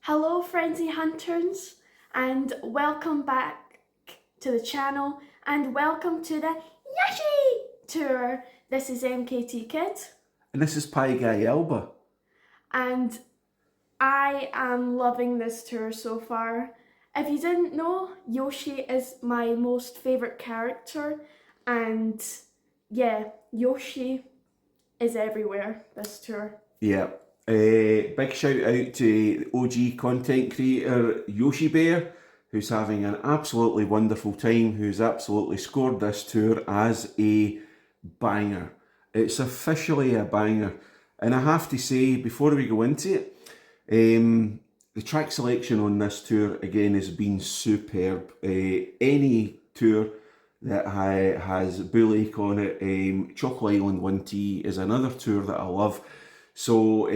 Hello, Frenzy Hunters, and welcome back to the channel, and welcome to the Yoshi tour. This is MKT Kid, And this is Pie Guy Elba. and I am loving this tour so far. If you didn't know, Yoshi is my most favourite character, and yeah, Yoshi is everywhere this tour. Yeah. Big shout out to OG content creator Yoshi Bear, who's having an absolutely wonderful time, who's absolutely scored this tour as a banger. It's officially a banger. And I have to say, before we go into it, the track selection on this tour again has been superb. Any tour that has Bull Lake on it, Chocolate Island 1T is another tour that I love. So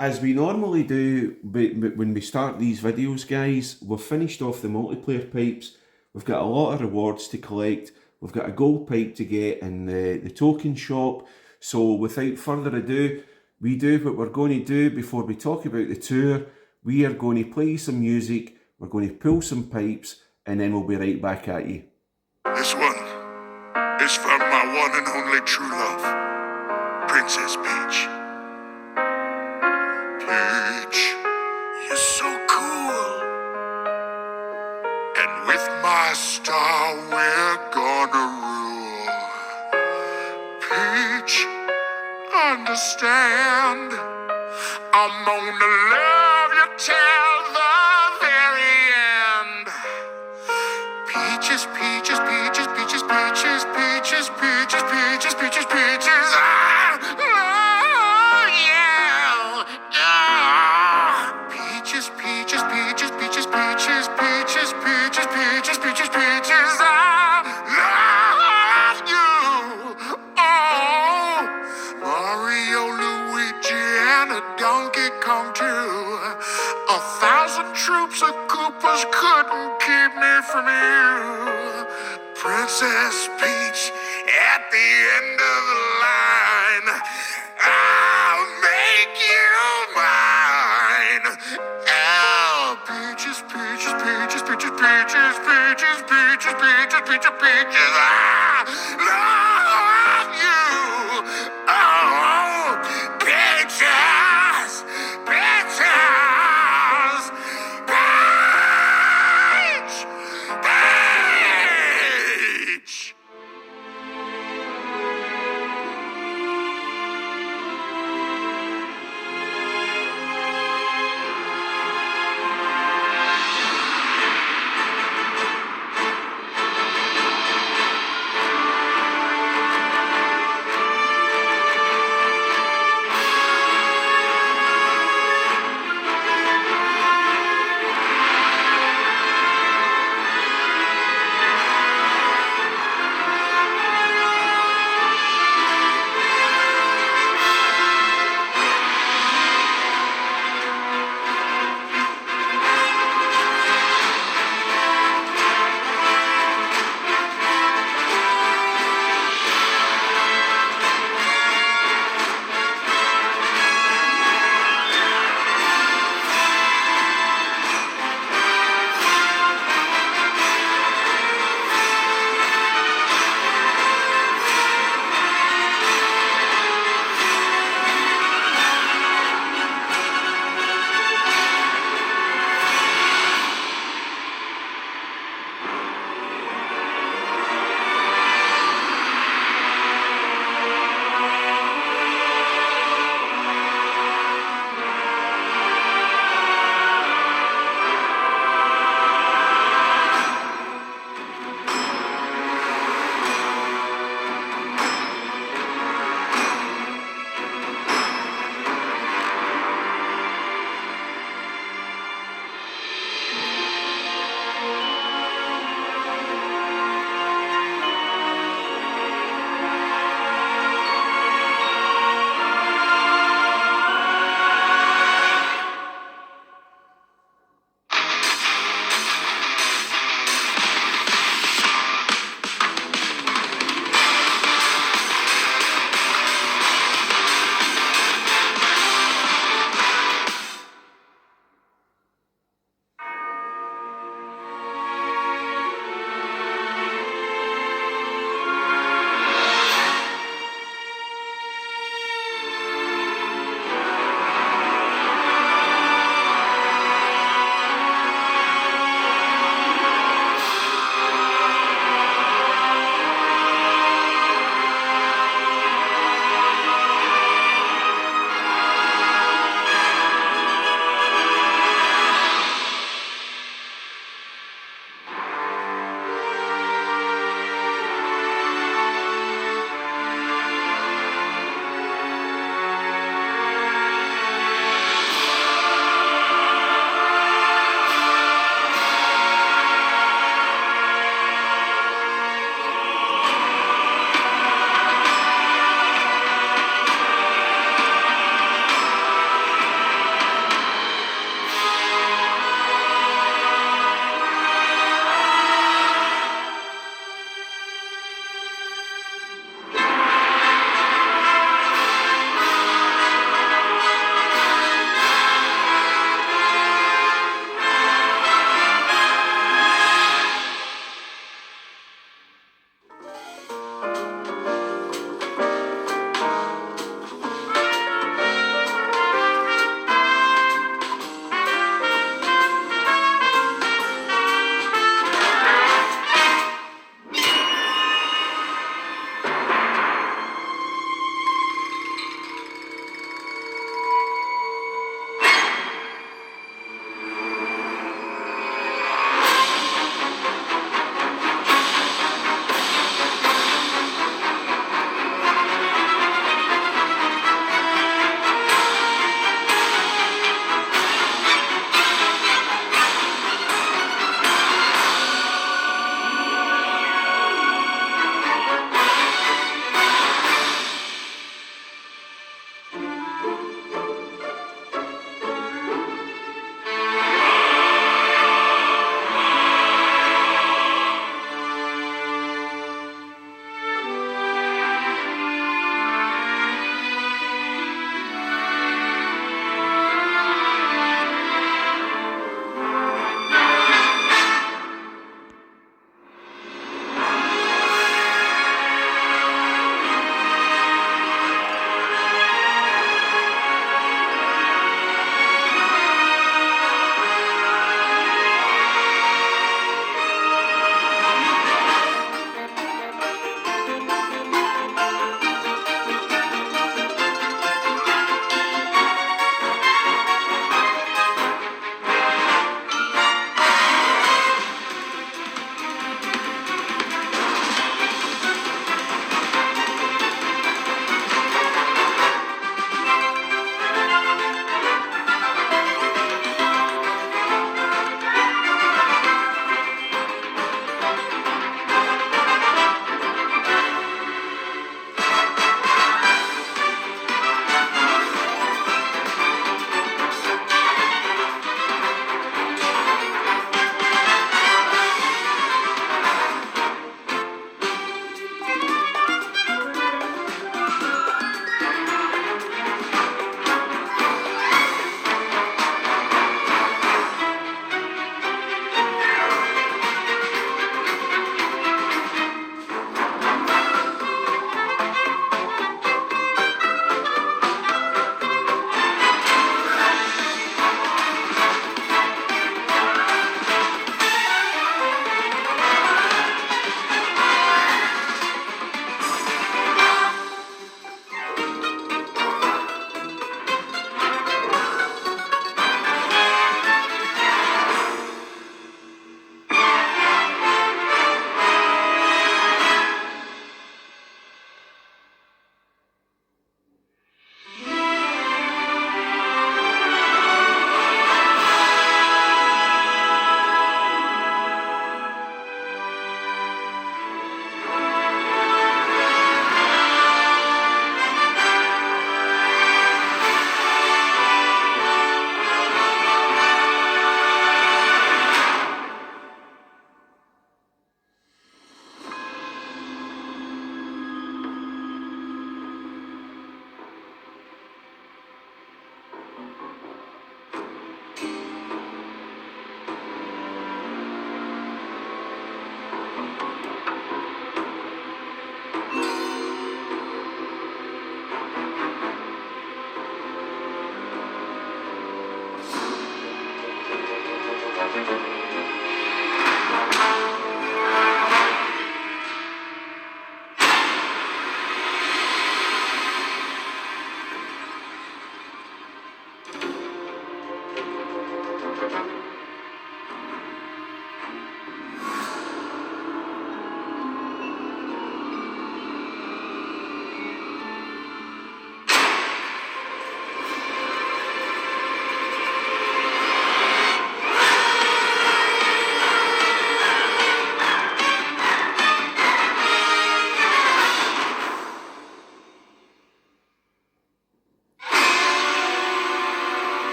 as we normally do when we start these videos, guys, we've finished off the multiplayer pipes. We've got a lot of rewards to collect. We've got a gold pipe to get in the token shop. So without further ado, we do what we're going to do before we talk about the tour. We are going to play some music, we're going to pull some pipes, and then we'll be right back at you. This one is from my one and only true love, Princess Peach. Peach, you're so cool. And with my star, we're gonna rule. Peach, understand, I'm gonna love you till the very end. Peaches, peaches, peaches, peaches, peaches, peaches, peaches, peaches, peaches, peaches. I love you. Peaches, peaches, peaches, peaches, peaches, peaches, peaches, peaches, peaches, peaches. I love you. Oh, Mario, Luigi, and a Donkey Kong too. 1,000 troops of Koopas couldn't keep me from you. Princess Peach at the end of the line. I'll make you mine. Oh, peaches, peaches, peaches, peaches, peaches, peaches, peaches, peaches, peaches, peaches. I love you. Oh, peaches, peaches, peach, peach.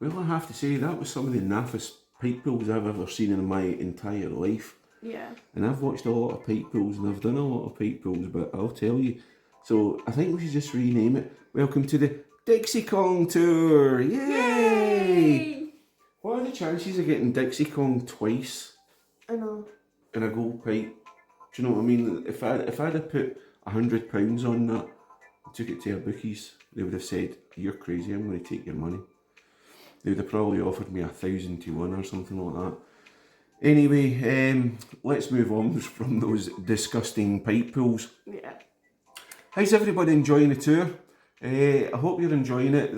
Well, I have to say, that was some of the naffest pipe pulls I've ever seen in my entire life. Yeah. And I've watched a lot of pipe pulls and I've done a lot of pipe pulls, but I'll tell you. So I think we should just rename it. Welcome to the Dixie Kong Tour! Yay! What are the chances of getting Dixie Kong twice I know. in a gold pipe? Do you know what I mean? If I'd have put £100 on that, and took it to a bookies, they would have said, "You're crazy, I'm going to take your money." They would have probably offered me 1,000 to win or something like that. Anyway, let's move on from those disgusting pipe pulls. Yeah. How's everybody enjoying the tour? I hope you're enjoying it.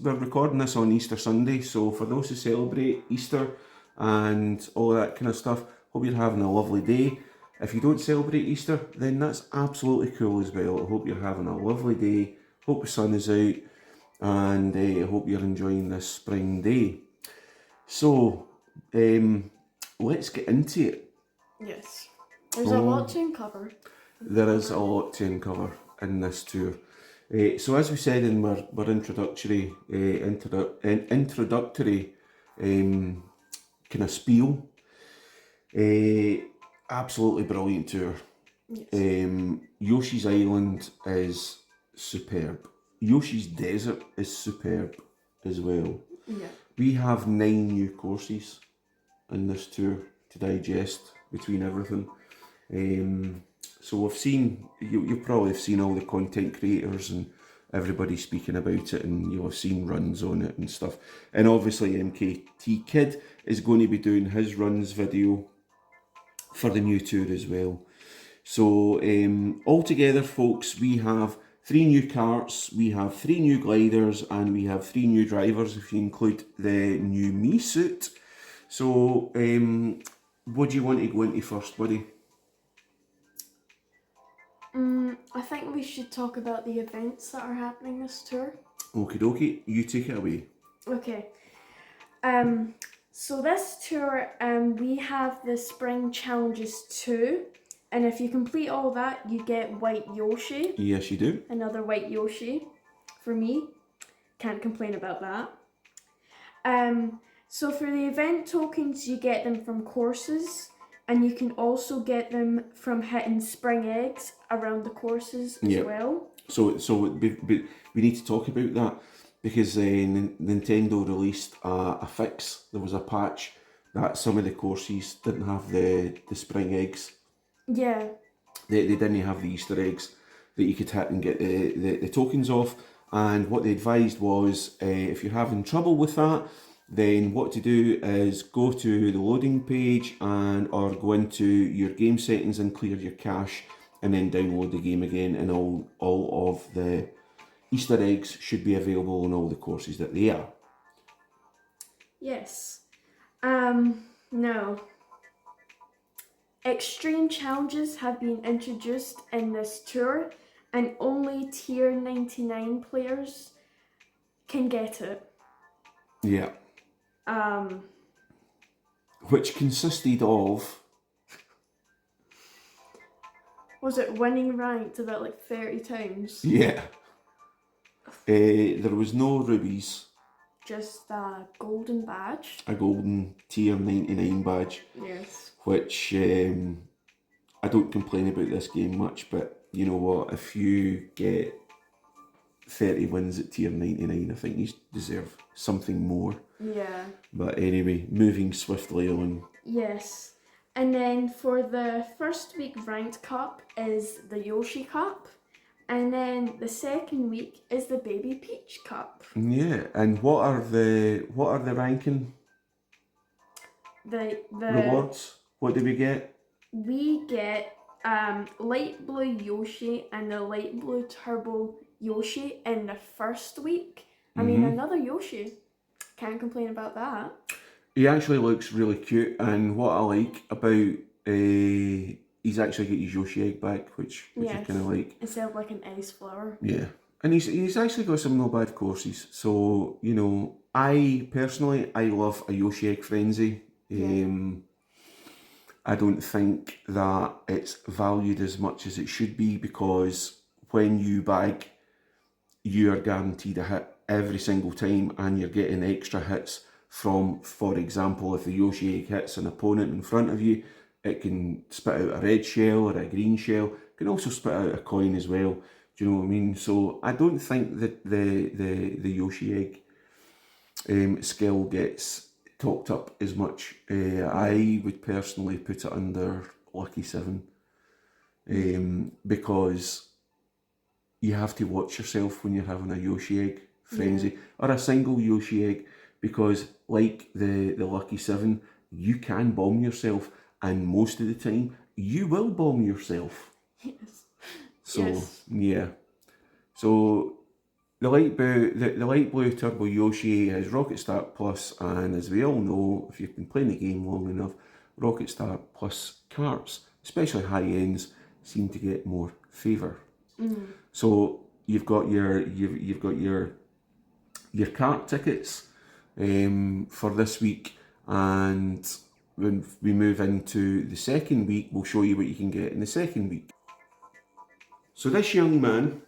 We're recording this on Easter Sunday, so for those who celebrate Easter and all that kind of stuff, hope you're having a lovely day. If you don't celebrate Easter, then that's absolutely cool as well. I hope you're having a lovely day. Hope the sun is out, and I hope you're enjoying this spring day. So, let's get into it. Yes. There's a lot to uncover. There is a lot to uncover in this tour. So as we said in our introductory kind of spiel, absolutely brilliant tour. Yes. Yoshi's Island is superb. Yoshi's Desert is superb as well. Yeah. We have 9 new courses in this tour to digest between everything. So we've seen, you probably have seen all the content creators and everybody speaking about it, and you'll have seen runs on it and stuff. And obviously MKT Kid is going to be doing his runs video for the new tour as well. So altogether, folks, we have 3 new karts, we have 3 new gliders, and we have 3 new drivers if you include the new me suit. So what do you want to go into first, buddy? I think we should talk about the events that are happening this tour. Okie dokie, you take it away. Okay. So this tour, we have the Spring Challenges 2, and if you complete all that, you get White Yoshi. Yes, you do. Another White Yoshi for me. Can't complain about that. So for the event tokens, you get them from courses, and you can also get them from hitting spring eggs around the courses as well. So we need to talk about that, because Nintendo released a fix. There was a patch that some of the courses didn't have the spring eggs. Yeah. They didn't have the Easter eggs that you could hit and get the tokens off. And what they advised was, if you're having trouble with that, then what to do is go to the loading page or go into your game settings and clear your cache, and then download the game again, and all of the Easter eggs should be available on all the courses that they are. Yes. Now, extreme challenges have been introduced in this tour, and only tier 99 players can get it. Yeah. Which consisted of... Was it winning ranked about like 30 times? Yeah. There was no rubies. Just a golden badge. A golden tier 99 badge. Yes. Which I don't complain about this game much, but you know what? If you get 30 wins at tier 99, I think you deserve something more. Yeah. But anyway, moving swiftly on. Yes. And then for the first week ranked cup is the Yoshi Cup. And then the second week is the Baby Peach Cup. Yeah, and what are the ranking The rewards? What do we get? we get light blue Yoshi and the light blue turbo Yoshi in the first week. I mean, another Yoshi. Can't complain about that. He actually looks really cute, and what I like about he's actually got his Yoshi egg back, which I kind of like. Instead of like an ice flower. Yeah, and he's actually got some no bad courses. So you know, I personally love a Yoshi egg frenzy. I don't think that it's valued as much as it should be, because when you bag, you are guaranteed a hit every single time, and you're getting extra hits from, for example, if the Yoshi egg hits an opponent in front of you, it can spit out a red shell or a green shell. It can also spit out a coin as well. Do you know what I mean? So I don't think that the Yoshi egg skill gets talked up as much. I would personally put it under Lucky 7, because you have to watch yourself when you're having a Yoshi egg frenzy or a single Yoshi egg, because like the Lucky 7, you can bomb yourself, and most of the time you will bomb yourself. Yes. So yeah. So the light blue Turbo Yoshi has Rocket Start Plus, and as we all know, if you've been playing the game long enough, Rocket Start Plus carts, especially high ends, seem to get more favour. So you've got your cart tickets for this week, and when we move into the second week, we'll show you what you can get in the second week. So this young man,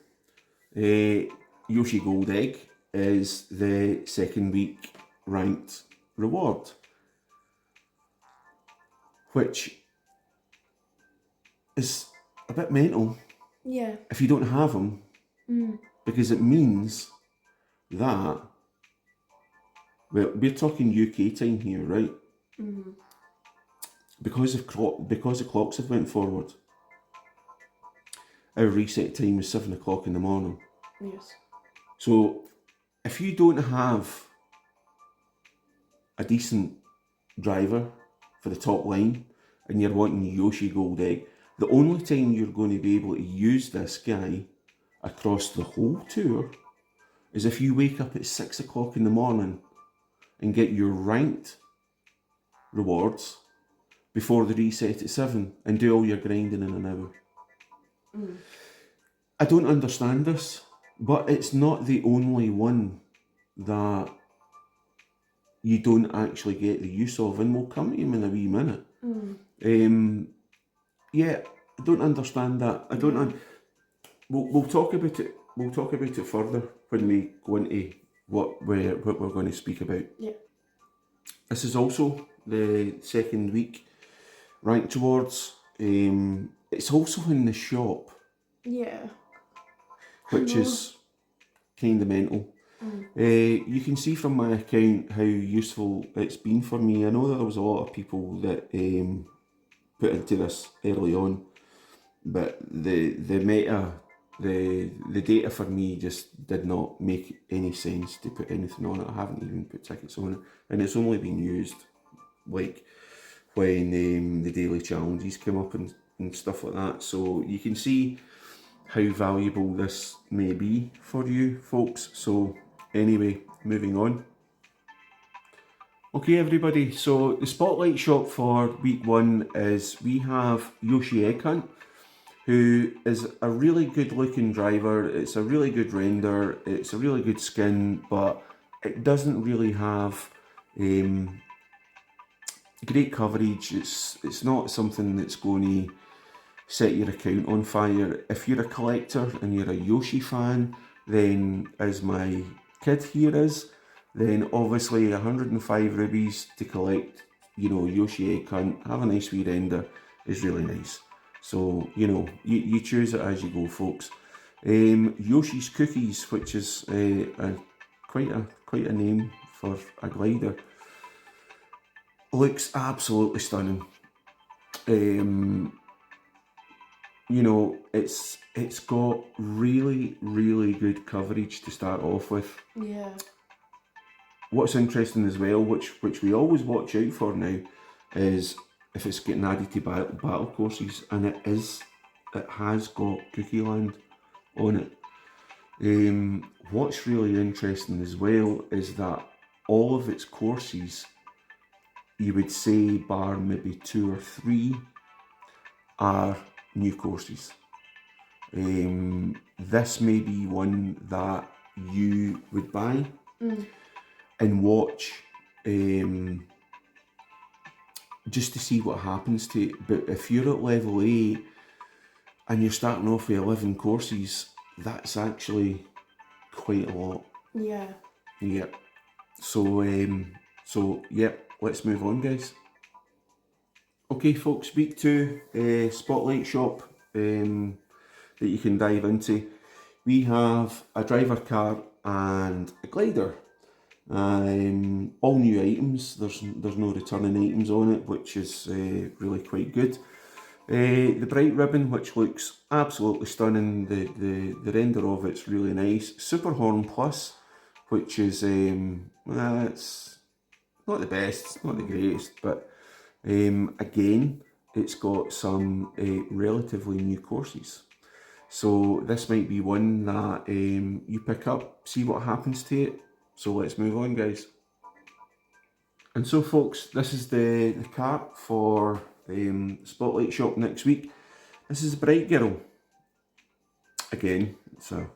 Yoshi Gold Egg, is the second week ranked reward, which is a bit mental if you don't have them, because it means that, well, we're talking UK time here, right? Because the clocks have went forward, our reset time is 7 o'clock in the morning. Yes. So if you don't have a decent driver for the top line and you're wanting Yoshi Gold Egg, the only time you're going to be able to use this guy across the whole tour is if you wake up at 6 o'clock in the morning and get your ranked rewards before the reset at 7 and do all your grinding in an hour. I don't understand this, but it's not the only one that you don't actually get the use of, and we'll come to him in a wee minute. Yeah, I don't understand that. I don't. We'll talk about it. We'll talk about it further when we go into what we're going to speak about. Yeah. This is also the second week ranked rewards. It's also in the shop, Yeah. which is kind of mental. You can see from my account how useful it's been for me. I know that there was a lot of people that put into this early on, but the meta, the data for me just did not make any sense to put anything on it. I haven't even put tickets on it, and it's only been used like when the daily challenges come up and stuff like that. So you can see how valuable this may be for you folks. So anyway, moving on. Okay everybody, so the spotlight shop for week 1 is we have Yoshi Egg Hunt, who is a really good looking driver. It's a really good render, it's a really good skin, but it doesn't really have great coverage. It's not something that's going to set your account on fire. If you're a collector and you're a Yoshi fan, then as my kid here is, then obviously 105 rubies to collect, you know, Yoshi Egg Hunt, have a nice wee render is really nice. So, you choose it as you go, folks. Yoshi's Cookies, which is quite a name for a glider, looks absolutely stunning. It's got really, really good coverage to start off with. Yeah. What's interesting as well, which we always watch out for now, is if it's getting added to battle courses, and it has got Cookie Land on it. What's really interesting as well is that all of its courses, you would say bar maybe 2 or 3, are new courses. This may be one that you would buy and watch just to see what happens to it. But if you're at level 8 and you're starting off with 11 courses, that's actually quite a lot. Yeah. Yep. So yep, let's move on, guys. Okay, folks, week 2, Spotlight Shop that you can dive into. We have a driver car and a glider. All new items. There's no returning items on it, which is really quite good. The bright ribbon, which looks absolutely stunning. The render of it's really nice. Super Horn Plus, which is it's not the best, it's not the greatest, but again, it's got some relatively new courses. So this might be one that you pick up, see what happens to it. So let's move on, guys. And so, folks, this is the cart for Spotlight Shop next week. This is Bright Girl. Again, it's a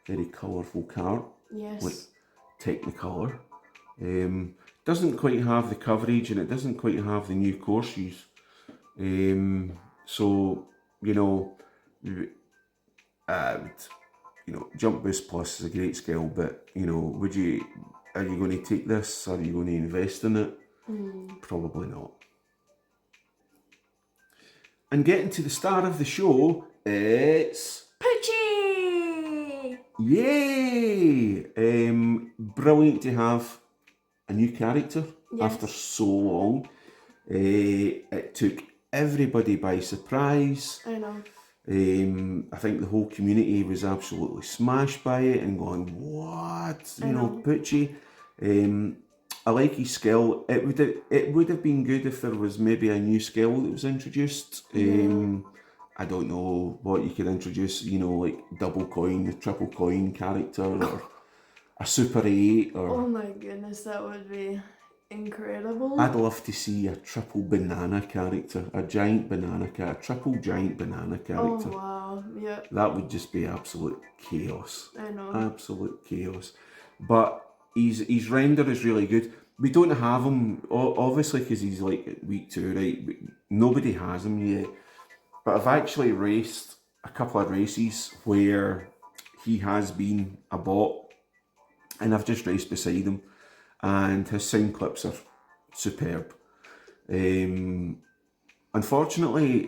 very colourful cart. Yes. Like Technicolor. Doesn't quite have the coverage, and it doesn't quite have the new courses. So, Jump Boost Plus is a great skill, but are you going to take this? Are you going to invest in it? Probably not. And getting to the start of the show, it's Poochie! yay! Brilliant to have a new character after so long. It took everybody by surprise. I know. I think the whole community was absolutely smashed by it and going, what? Poochie. I like his skill. It would have been good if there was maybe a new skill that was introduced. I don't know what you could introduce, like double coin, triple coin character, or a Super 8, or... Oh my goodness, that would be incredible. I'd love to see a triple banana character, a triple giant banana character. Oh wow, yep. That would just be absolute chaos. I know. Absolute chaos. But his render is really good. We don't have him, obviously, because he's like week 2, right? Nobody has him yet. But I've actually raced a couple of races where he has been a bot, and I've just raced beside him, and his sound clips are superb. Unfortunately,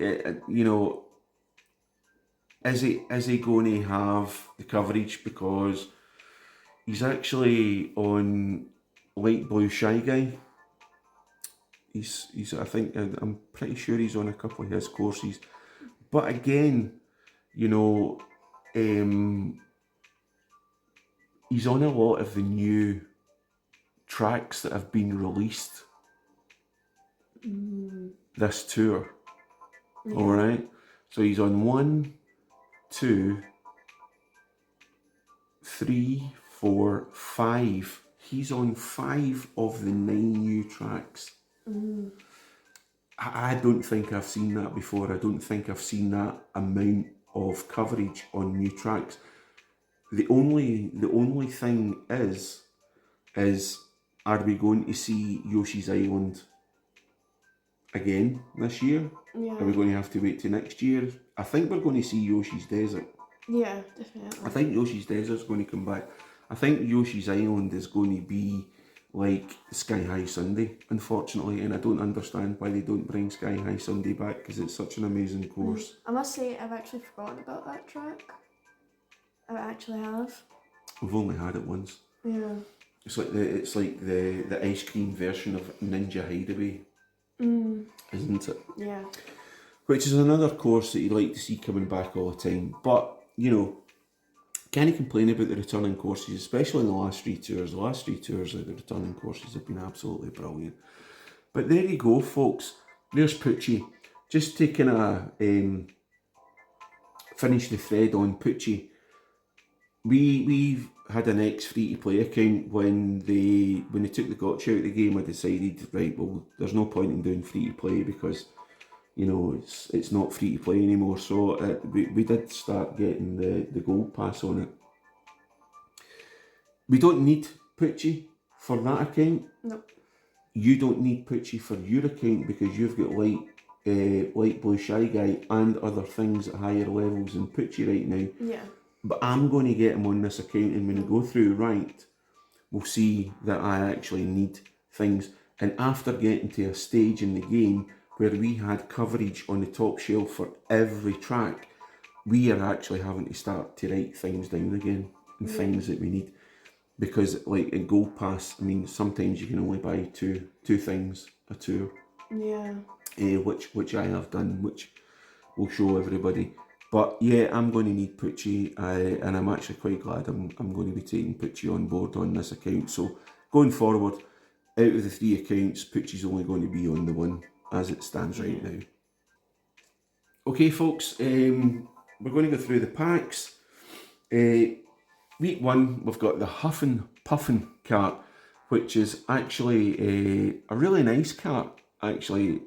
is he going to have the coverage, because he's actually on Light Blue Shy Guy. I'm pretty sure he's on a couple of his courses. But again, he's on a lot of the new tracks that have been released this tour. Yeah. All right. So he's on 1, 2, 3, 4, 5. He's on 5 of the 9 new tracks. I don't think I've seen that before. I don't think I've seen that amount of coverage on new tracks. The only thing is are we going to see Yoshi's Island again this year? Yeah. Are we going to have to wait till next year? I think we're going to see Yoshi's Desert. Yeah, definitely. I think Yoshi's Desert's going to come back. I think Yoshi's Island is going to be like Sky High Sunday, unfortunately, and I don't understand why they don't bring Sky High Sunday back, because it's such an amazing course. I must say, I've actually forgotten about that track. I actually have. We've only had it once. Yeah. It's like the ice cream version of Ninja Hideaway, isn't it? Yeah. Which is another course that you'd like to see coming back all the time. But, you know, can't complain about the returning courses, especially in the last 3 tours. The last 3 tours of the returning courses have been absolutely brilliant. But there you go, folks. There's Poochie. Just taking a finish the thread on Poochie. We've had an ex free to play account when they took the gotcha out of the game. I decided, right, well, there's no point in doing free to play because, you know, it's not free to play anymore. So we did start getting the gold pass on it. We don't need Poochie for that account. Nope. You don't need Poochie for your account because you've got light blue shy guy and other things at higher levels than Poochie right now. Yeah. But I'm going to get him on this account, and when we go through ranked, we'll see that I actually need things. And after getting to a stage in the game where we had coverage on the top shelf for every track, we are actually having to start to write things down again and things that we need. Because like in Gold Pass, I mean, sometimes you can only buy two things a tour. Yeah. Which I have done, which will show everybody. But yeah, I'm going to need Poochie, and I'm actually quite glad I'm going to be taking Poochie on board on this account. So going forward, out of the 3 accounts, Poochie's only going to be on the one as it stands right now. Okay, folks, we're going to go through the packs. Week 1, we've got the Huffin' Puffin cart, which is actually a really nice cart. Actually,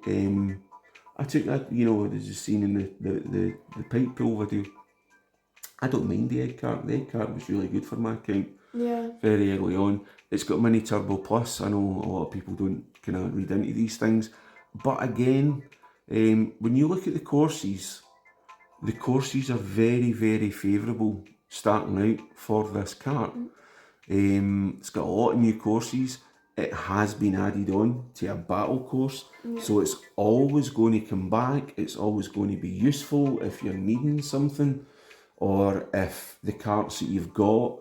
I took that, you know, as you've seen in the pipe pull video. I don't mind the egg cart. The egg cart was really good for my account. Yeah. Very early on. It's got Mini Turbo Plus. I know a lot of people don't kind of read into these things. But again, when you look at the courses are very, very favourable starting out for this cart. It's got a lot of new courses. It has been added on to a battle course, so it's always going to come back. It's always going to be useful if you're needing something, or if the carts that you've got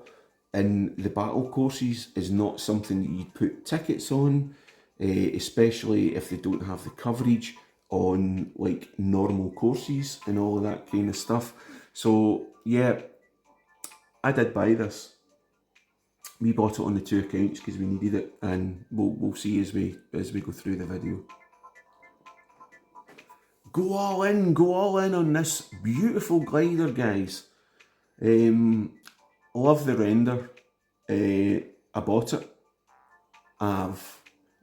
in the battle courses is not something that you'd put tickets on, especially if they don't have the coverage on like normal courses and all of that kind of stuff. So yeah, I did buy this. We bought it on the 2 accounts because we needed it, and we'll see as we go through the video. Go all in on this beautiful glider, guys. Love the render. I bought it.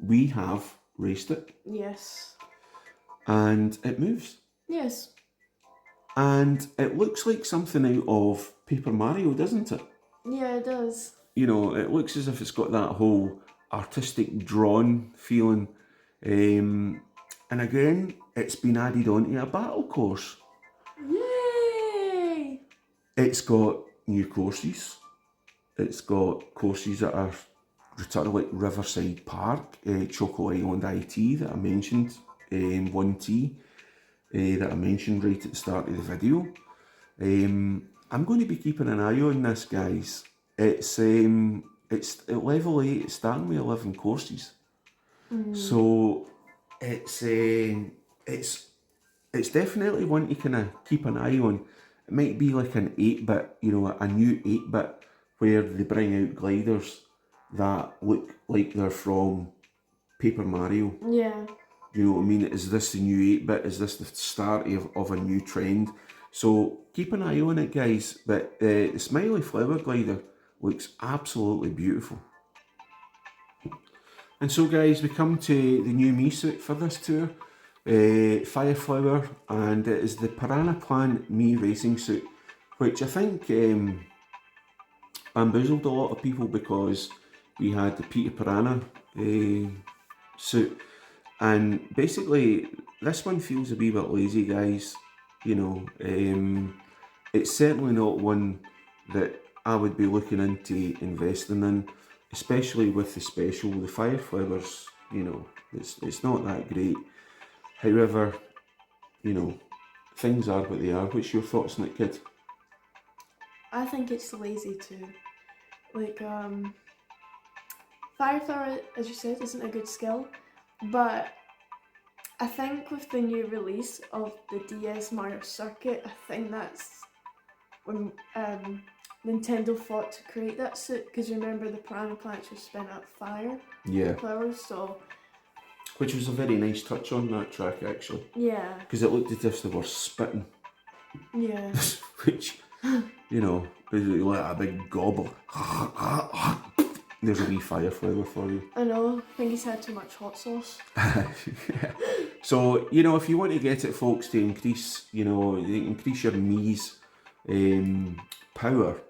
We have raced it. Yes. And it moves. Yes. And it looks like something out of Paper Mario, doesn't it? Yeah, it does. You know, it looks as if it's got that whole artistic drawn feeling. And again, it's been added onto a battle course. Yay! It's got new courses. It's got courses that are returning, like Riverside Park, Choco Island IT that I mentioned, 1T that I mentioned right at the start of the video. I'm going to be keeping an eye on this, guys. It's at level 8, it's starting with 11 courses. So it's definitely one to kind of keep an eye on. It might be like an 8-bit, you know, a new 8-bit where they bring out gliders that look like they're from Paper Mario. Yeah. You know what I mean? Is this the new 8-bit? Is this the start of a new trend? So keep an eye on it, guys. But the Smiley Flower glider looks absolutely beautiful. And so, guys, we come to the new me suit for this tour. Fireflower, and it is the Piranha Plant Me Racing suit, which I think bamboozled a lot of people because we had the Peter Piranha suit, and basically this one feels a wee bit lazy, guys. You know, it's certainly not one that I would be looking into investing in, especially with the special, the fire flowers, it's not that great. However, things are what they are. What's your thoughts on it, kid? I think it's lazy too. Like, fire thrower, as you said, isn't a good skill, but I think with the new release of the DS Mario Circuit, I think that's when Nintendo fought to create that suit, because remember the piranha plants were spent out fire Yeah. flowers, so Which was a very nice touch on that track, actually. yeah. Because it looked as if they were spitting. Yeah. Which, basically like a big gobble. There's a wee fire flower for you. I know, I think he's had too much hot sauce. Yeah. So, if you want to get it, folks, to increase, increase your Mii's power,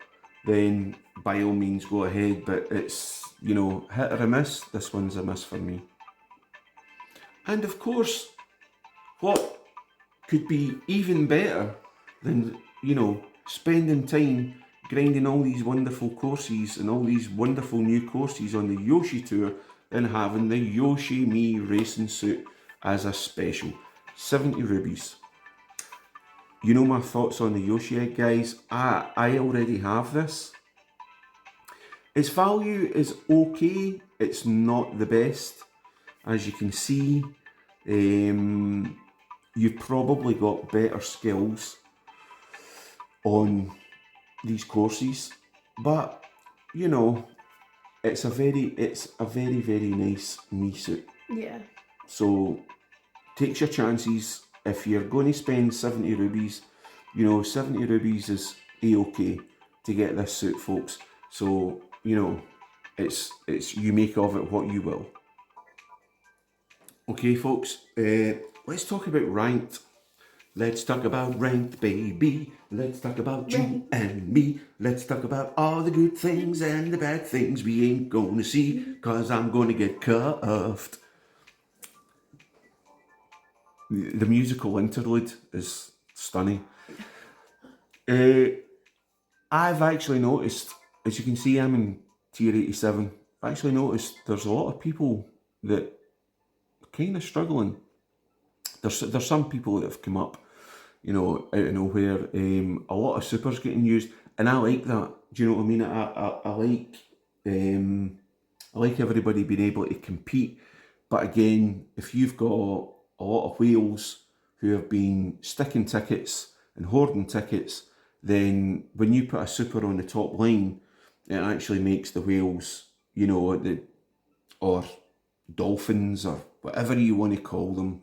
then by all means go ahead. But it's, hit or a miss. This one's a miss for me. And of course, what could be even better than, spending time grinding all these wonderful courses and all these wonderful new courses on the Yoshi Tour than having the Yoshi Mii racing suit as a special. 70 rubies. You know my thoughts on the Yoshi egg, guys. I already have this. Its value is okay. It's not the best. As you can see, you've probably got better skills on these courses, but it's a very very nice Mii suit. Yeah. So take your chances. If you're going to spend 70 rubies, 70 rubies is a-okay to get this suit, folks. So it's you make of it what you will. Okay, folks, let's talk about ranked. Let's talk about ranked, baby. Let's talk about you and me. Let's talk about all the good things and the bad things we ain't gonna see, cause I'm gonna get cuffed. The musical interlude is stunning. I've actually noticed, as you can see, I'm in tier 87. I've actually noticed there's a lot of people that are kind of struggling. There's some people that have come up, out of nowhere. A lot of supers getting used, and I like that. Do you know what I mean? I like everybody being able to compete. But again, if you've got a lot of whales who have been sticking tickets and hoarding tickets, then when you put a super on the top line, it actually makes the whales, or dolphins or whatever you want to call them,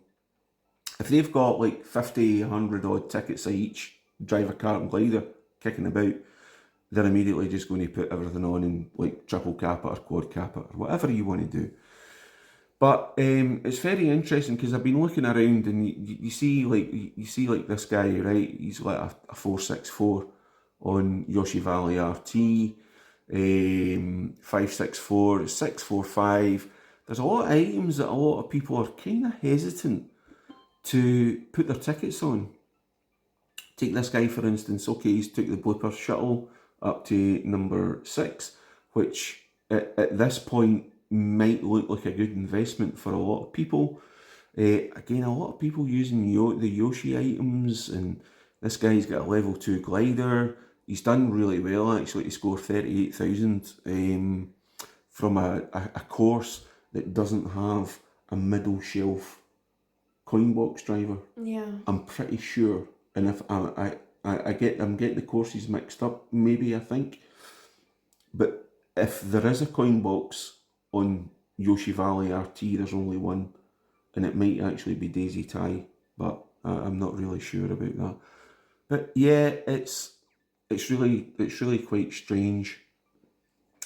if they've got like 50, 100 odd tickets each, driver, cart and glider kicking about, they're immediately just going to put everything on and like triple cap it or quad cap it or whatever you want to do. But it's very interesting because I've been looking around and you see this guy, right? He's like a 464 on Yoshi Valley RT, 564, 645. There's a lot of items that a lot of people are kind of hesitant to put their tickets on. Take this guy for instance. Okay, he's took the blooper shuttle up to number 6, which at this point might look like a good investment for a lot of people. Again, a lot of people using the Yoshi items, and this guy's got a level 2 glider. He's done really well actually to score 38,000 from a course that doesn't have a middle shelf coin box driver. Yeah. I'm pretty sure, and if I'm getting the courses mixed up, maybe I think, but if there is a coin box on Yoshi Valley RT, there's only one, and it might actually be Daisy Tai, but I'm not really sure about that. But yeah, it's really quite strange.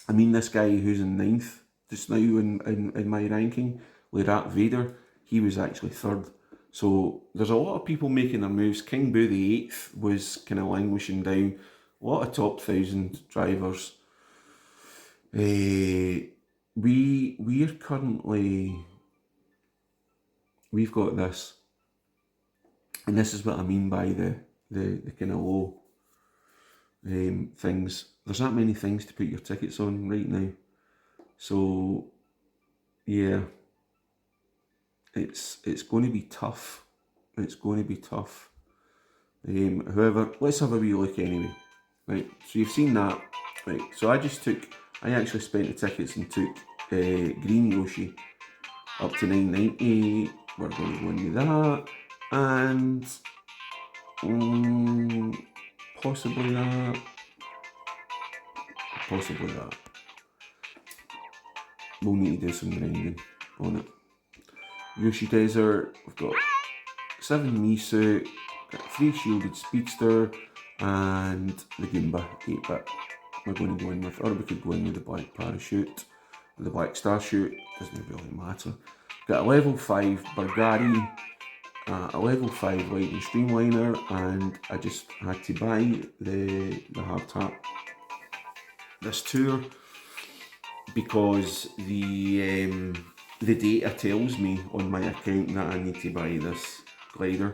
I mean, this guy who's in 9th just now in my ranking, Lirat Vader, he was actually 3rd. So there's a lot of people making their moves. King Boo the 8th was kind of languishing down. A lot of top 1,000 drivers. We're currently, we've got this, and this is what I mean by the kind of low things. There's that many things to put your tickets on right now. So yeah, it's going to be tough. It's going to be tough. However, let's have a wee look anyway. Right, so you've seen that. Right, so I actually spent the tickets and took Green Yoshi up to 9.90. We're going to go in with that. And possibly that. Possibly that. We'll need to do some grinding on it. Yoshi Desert, we've got 7 Misu, got 3 Shielded Speedster, and the Goomba 8-bit. We're going to go in with, or we could go in with the Black Parachute, the Black Star Chute, doesn't really matter. Got a level 5 Burgari, a level 5 Lightning Streamliner, and I just had to buy the hard tap this tour because the data tells me on my account that I need to buy this glider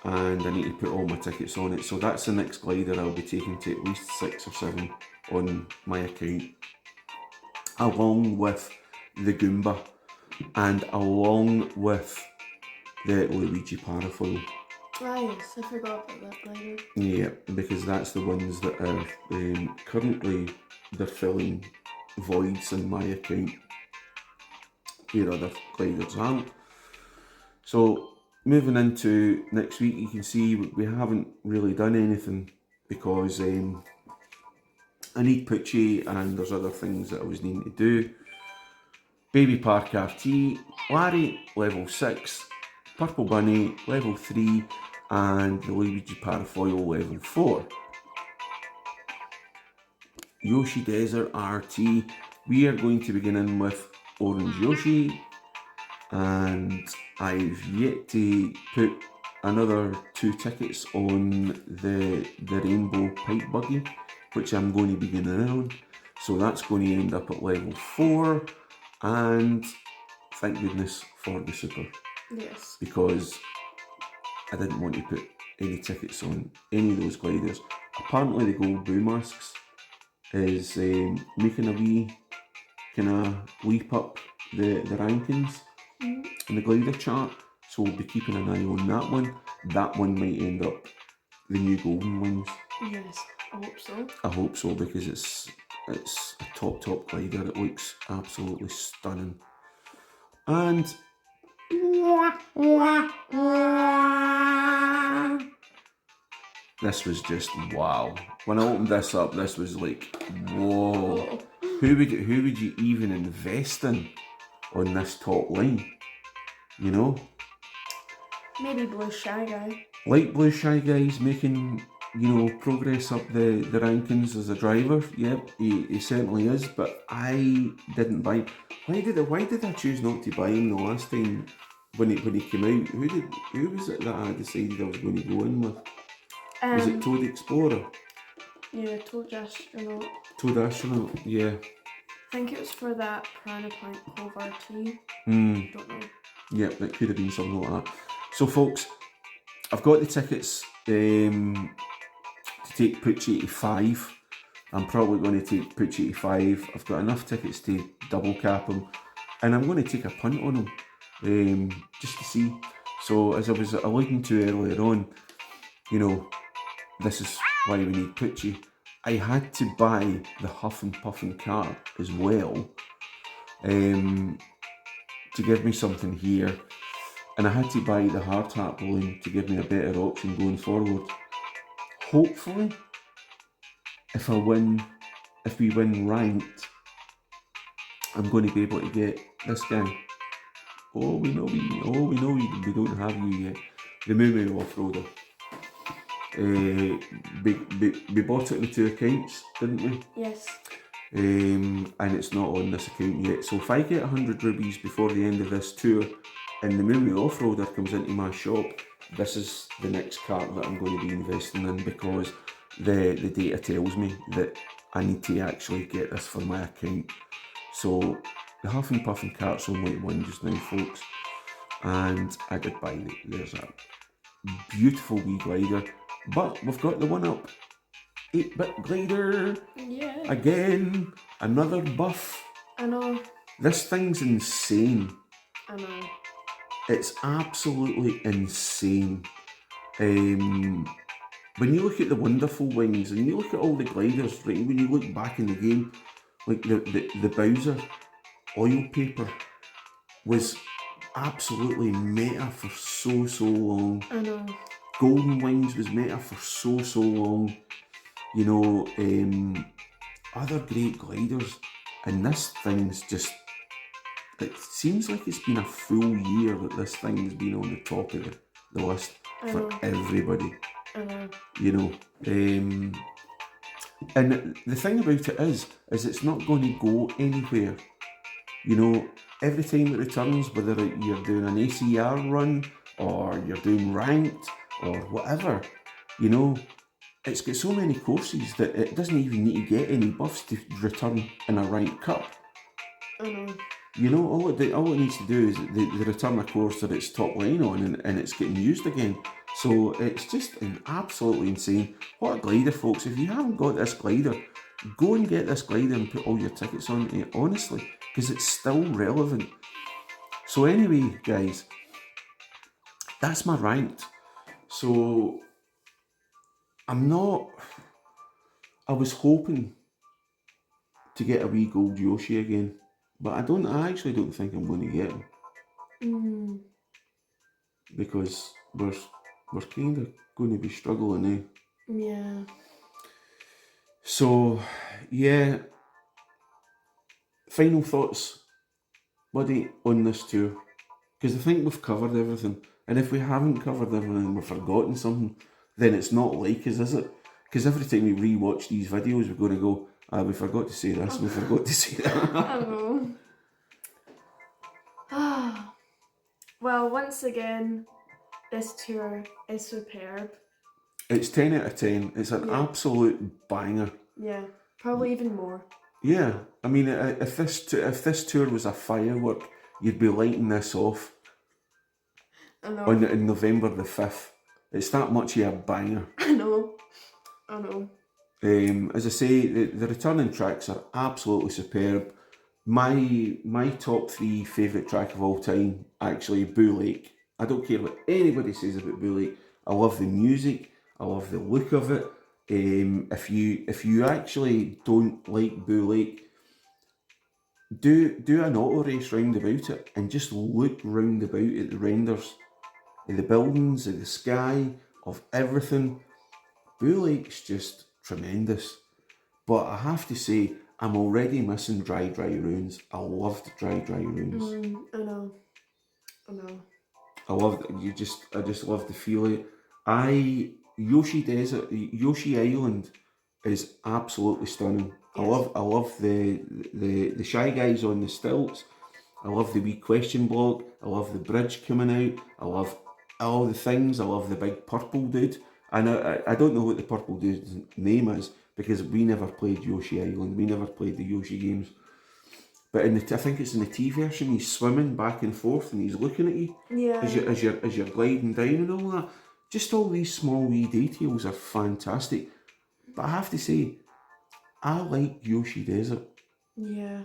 and I need to put all my tickets on it. So that's the next glider I'll be taking to at least 6 or 7 on my account, along with the Goomba and along with the Luigi Parafoil. Ah yes, I forgot about that glider. Yeah, because that's the ones that are currently they're filling voids in my account. Here other gliders aren't. So moving into next week, you can see we haven't really done anything because I need Poochie and there's other things that I was needing to do. Baby Park RT, Larry level 6, Purple Bunny level 3, and the Luigi Parafoil level 4. Yoshi Desert RT, we are going to begin in with Orange Yoshi, and I've yet to put another 2 tickets on the Rainbow Pipe Buggy, which I'm going to begin in on. So that's going to end up at level 4, and thank goodness for the Super. Yes. Because I didn't want to put any tickets on any of those gliders. Apparently the gold boo masks is making a wee kind of leap up the rankings in the glider chart, so we'll be keeping an eye on that one. That one might end up the new golden ones. Yes, I hope so. I hope so, because it's a top glider. It looks absolutely stunning. And this was just wow. When I opened this up, this was like, whoa. Who would you even invest in on this top line? You know? Maybe Blue Shy Guy. Light Blue Shy Guy's making, progress up the rankings as a driver. Yep, he certainly is, but I didn't buy. Why did I choose not to buy him the last time when he came out? Who was it that I decided I was going to go in with? Was it Toad Explorer? Yeah, Toad Astronaut. Toad Astronaut, yeah. I think it was for that Piranha Plant Cove RT. Don't know. Yeah, it could have been something like that. So folks, I've got the tickets to take Poochie to 5. I'm probably going to take Poochie to 5. I've got enough tickets to double cap him, and I'm going to take a punt on him just to see. So as I was alluding to earlier on, this is why we need Poochie. I had to buy the Huff and Puffin card as well to give me something here, and I had to buy the hard tap balloon to give me a better option going forward. Hopefully, if we win ranked, I'm going to be able to get this guy. Oh, we know we don't have you yet. The Moo Moo Off-Roader. We bought it on the 2 accounts, didn't we? Yes. And it's not on this account yet. So if I get 100 rubies before the end of this tour and the Moo Moo Off-Roader comes into my shop, this is the next cart that I'm going to be investing in, because the data tells me that I need to actually get this for my account. So the Huff and Puffin cart's only one just now, folks, and I did buy it. There's a beautiful wee glider, but we've got the 1-up 8-bit glider. Yeah. Again, another buff I know. This thing's insane. I know. It's absolutely insane. When you look at the wonderful wings and you look at all the gliders, right, when you look back in the game, like the Bowser oil paper was absolutely meta for so long. I know. Golden Wings was meta for so long. You know, other great gliders, and this thing's just. It seems like it's been a full year that this thing's been on the top of the list for everybody. I know. You know, and the thing about it is it's not going to go anywhere. You know, every time it returns, whether you're doing an ACR run or you're doing ranked or whatever, you know, it's got so many courses that it doesn't even need to get any buffs to return in a ranked cup. I know. You know, all it needs to do is they return a course that it's top line on and it's getting used again. So it's just absolutely insane. What a glider, folks. If you haven't got this glider, go and get this glider and put all your tickets on it, honestly, because it's still relevant. So anyway, guys, that's my ranked. So I was hoping to get a wee gold Yoshi again, but I actually don't think I'm going to get him. Because we're kind of going to be struggling, eh? Yeah. So, yeah. Final thoughts, buddy, on this tour? Because I think we've covered everything. And if we haven't covered everything and we've forgotten something, then it's not like us, is it? Because every time we rewatch these videos, we're going to go, we forgot to say this, we forgot to say that. I know. Well, once again, this tour is superb. It's 10 out of 10. It's an absolute banger. Yeah, probably even more. Yeah, I mean, if this tour was a firework, you'd be lighting this off I know. on November the 5th. It's that much of a banger. I know. I know. As I say, the returning tracks are absolutely superb. My top 3 favourite track of all time, actually, Boo Lake. I don't care what anybody says about Boo Lake. I love the music. I love the look of it. If you actually don't like Boo Lake, do an auto race round about it and just look round about at the renders of the buildings, of the sky, of everything. Boo Lake's just tremendous. But I have to say, I'm already missing Dry Ruins. I loved Dry Ruins. I know. I know. I loved it. I just love the feel of it. Yoshi Island is absolutely stunning. Yes. I love the Shy Guys on the stilts. I love the wee question block. I love the bridge coming out. I love all the things. I love the big purple dude. And I don't know what the purple dude's name is because we never played Yoshi Island. We never played the Yoshi games. But I think it's in the T version. He's swimming back and forth and he's looking at you Yeah. as you're gliding down and all that. Just all these small wee details are fantastic. But I have to say, I like Yoshi Desert. Yeah.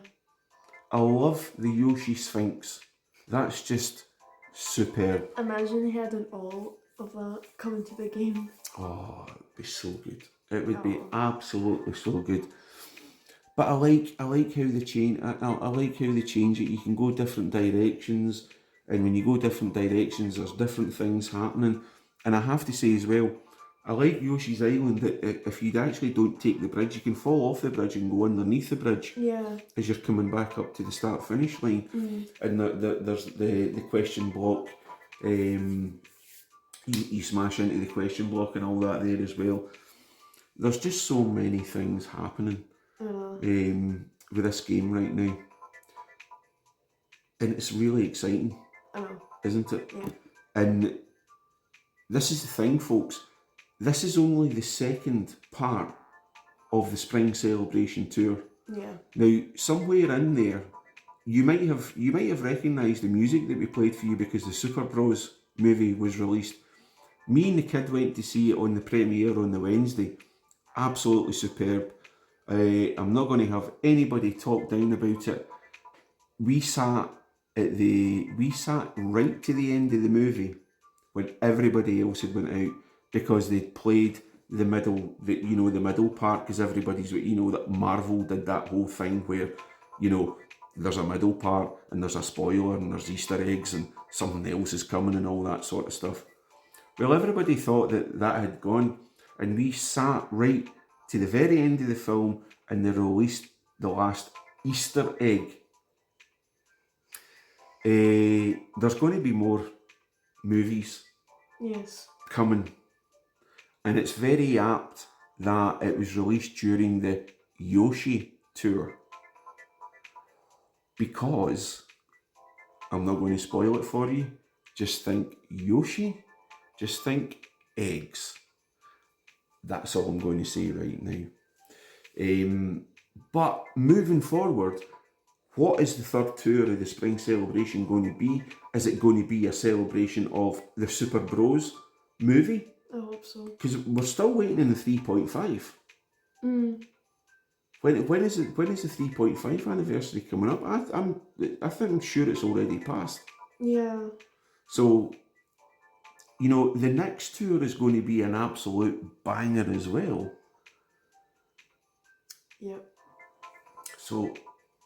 I love the Yoshi Sphinx. That's just superb. Imagine he had an all of that coming to the game. Oh, it would be so good. It would be absolutely so good. But I like how they change. I like how they change it. You can go different directions, and when you go different directions, there's different things happening. And I have to say as well, I like Yoshi's Island that if you actually don't take the bridge, you can fall off the bridge and go underneath the bridge. Yeah. As you're coming back up to the start finish line, and there's the question block. You smash into the question block and all that there as well. There's just so many things happening with this game right now, and it's really exciting, isn't it? Yeah. And this is the thing, folks. This is only the second part of the Spring Celebration Tour. Yeah. Now, somewhere in there, you might have recognised the music that we played for you because the Super Bros movie was released. Me and the kid went to see it on the premiere on the Wednesday. Absolutely superb. I'm not going to have anybody talk down about it. we sat we sat right to the end of the movie when everybody else had went out, because they'd played the middle part, because everybody's, that Marvel did that whole thing where, there's a middle part and there's a spoiler and there's Easter eggs and something else is coming and all that sort of stuff. Well, everybody thought that had gone, and we sat right to the very end of the film and they released the last Easter egg. There's going to be more movies Yes. coming, and it's very apt that it was released during the Yoshi tour, because I'm not going to spoil it for you. Just think Yoshi, just think eggs. That's all I'm going to say right now. But moving forward, what is the third tour of the Spring Celebration going to be? Is it going to be a celebration of the Super Bros movie? I hope so. Because we're still waiting in the 3.5. When is the 3.5 anniversary coming up? I'm sure it's already passed. Yeah. So, the next tour is going to be an absolute banger as well. Yep. So,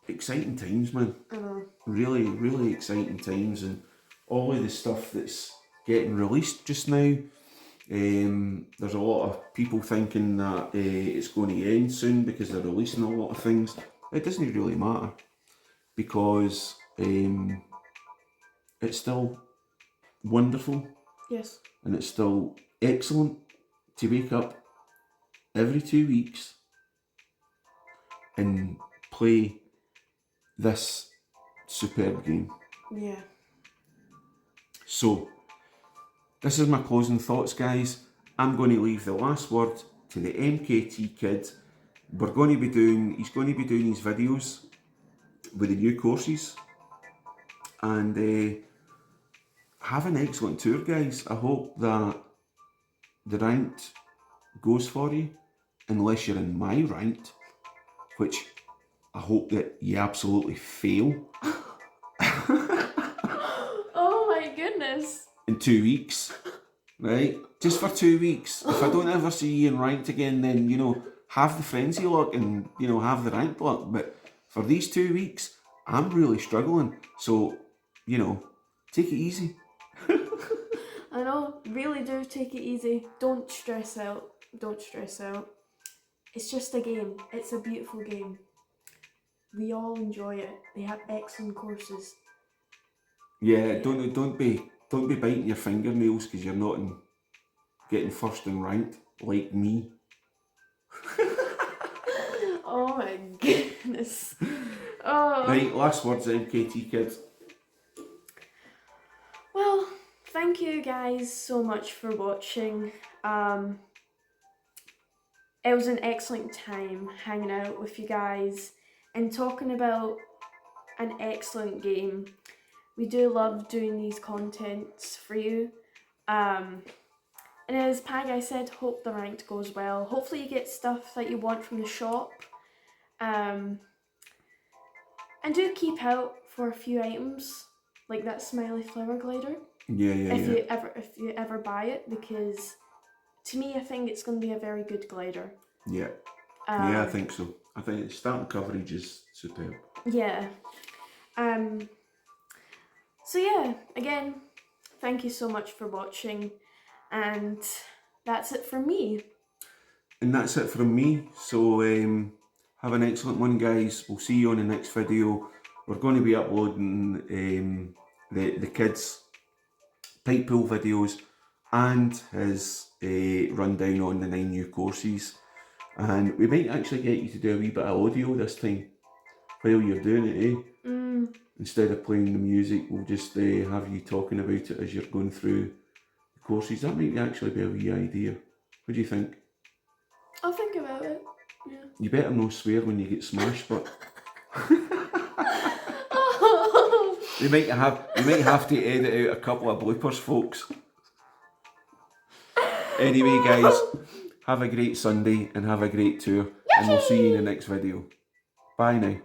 exciting times, man. I know. Really, really exciting times, and all of the stuff that's getting released just now. There's a lot of people thinking that it's going to end soon because they're releasing a lot of things. It doesn't really matter, because it's still wonderful. Yes. And it's still excellent to wake up every 2 weeks and play this superb game. Yeah. So, this is my closing thoughts, guys. I'm going to leave the last word to the MKT kid. He's going to be doing his videos with the new courses. And have an excellent tour, guys. I hope that the ranked goes for you, unless you're in my ranked, which I hope that you absolutely fail Oh my goodness. in 2 weeks, right? Just for 2 weeks. If I don't ever see you in ranked again, then, have the frenzy luck and, have the ranked luck. But for these 2 weeks, I'm really struggling. So, take it easy. I know, really do take it easy. Don't stress out. Don't stress out. It's just a game. It's a beautiful game. We all enjoy it. They have excellent courses. Yeah, don't be biting your fingernails because you're not getting first in ranked like me. Oh my goodness. Oh. Right, last words, MKT kids. Well, thank you guys so much for watching. It was an excellent time hanging out with you guys and talking about an excellent game. We do love doing these contents for you. And as Pag said, hope the ranked goes well. Hopefully you get stuff that you want from the shop. And do keep out for a few items, like that smiley flower glider. If you ever buy it, because to me I think it's going to be a very good glider. Yeah. Yeah, I think so. I think its starting coverage is superb. Yeah. So yeah, again, thank you so much for watching, and that's it from me. And that's it from me. So have an excellent one, guys. We'll see you on the next video. We're going to be uploading the kids' pipe pool videos and his rundown on the 9 new courses. And we might actually get you to do a wee bit of audio this time while you're doing it, eh? Instead of playing the music, we'll just have you talking about it as you're going through the courses. That might actually be a wee idea. What do you think? I'll think about it. Yeah. You better not swear when you get smashed, but you might have to edit out a couple of bloopers, folks. Anyway, guys, have a great Sunday and have a great tour, and we'll see you in the next video. Bye now.